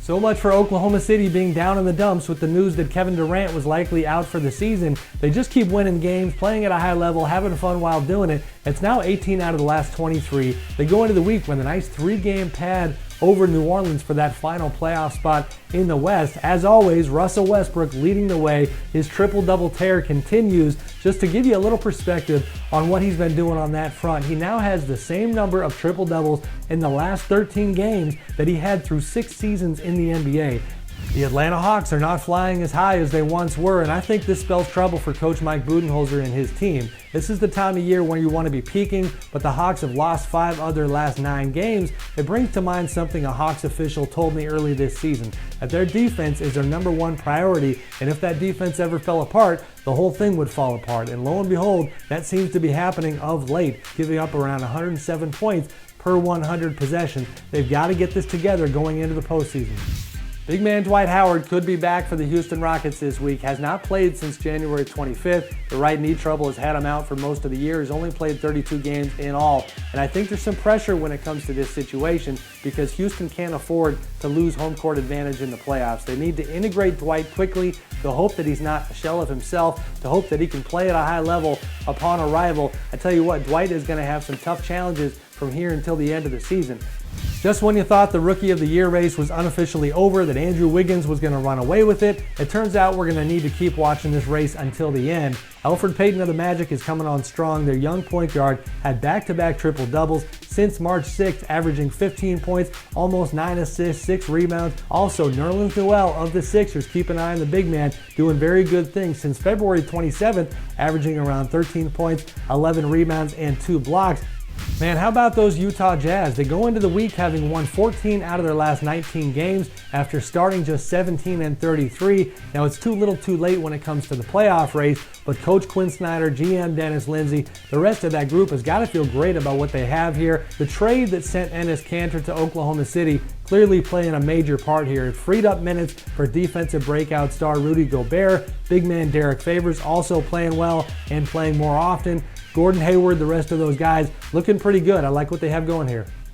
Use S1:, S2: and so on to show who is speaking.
S1: So much for Oklahoma City being down in the dumps with the news that Kevin Durant was likely out for the season. They just keep winning games, playing at a high level, having fun while doing it. It's now 18 out of the last 23. They go into the week with a nice 3-game pad over New Orleans for that final playoff spot in the West. As always, Russell Westbrook leading the way. His triple-double tear continues. Just to give you a little perspective on what he's been doing on that front, he now has the same number of triple-doubles in the last 13 games that he had through 6 seasons in the NBA. The Atlanta Hawks are not flying as high as they once were, and I think this spells trouble for Coach Mike Budenholzer and his team. This is the time of year when you want to be peaking, but the Hawks have lost 5 of their last 9 games. It brings to mind something a Hawks official told me early this season, that their defense is their #1 priority, and if that defense ever fell apart, the whole thing would fall apart. And lo and behold, that seems to be happening of late, giving up around 107 points per 100 possessions. They've got to get this together going into the postseason. Big man Dwight Howard could be back for the Houston Rockets this week. Has not played since January 25th. The right knee trouble has had him out for most of the year. He's only played 32 games in all. And I think there's some pressure when it comes to this situation because Houston can't afford to lose home court advantage in the playoffs. They need to integrate Dwight quickly to hope that he's not a shell of himself, to hope that he can play at a high level upon arrival. I tell you what, Dwight is going to have some tough challenges from here until the end of the season. Just when you thought the Rookie of the Year race was unofficially over, that Andrew Wiggins was going to run away with it, it turns out we're going to need to keep watching this race until the end. Elfrid Payton of the Magic is coming on strong. Their young point guard had back-to-back triple-doubles since March 6th, averaging 15 points, almost 9 assists, 6 rebounds. Also, Nerlens Noel of the Sixers, keep an eye on the big man, doing very good things since February 27th, averaging around 13 points, 11 rebounds, and 2 blocks. Man, how about those Utah Jazz? They go into the week having won 14 out of their last 19 games after starting just 17-33. Now, it's too little too late when it comes to the playoff race, but Coach Quinn Snyder, GM Dennis Lindsey, the rest of that group has got to feel great about what they have here. The trade that sent Enes Kanter to Oklahoma City clearly playing a major part here. It freed up minutes for defensive breakout star Rudy Gobert. Big man Derek Favors also playing well and playing more often. Gordon Hayward, the rest of those guys looking pretty good. I like what they have going here.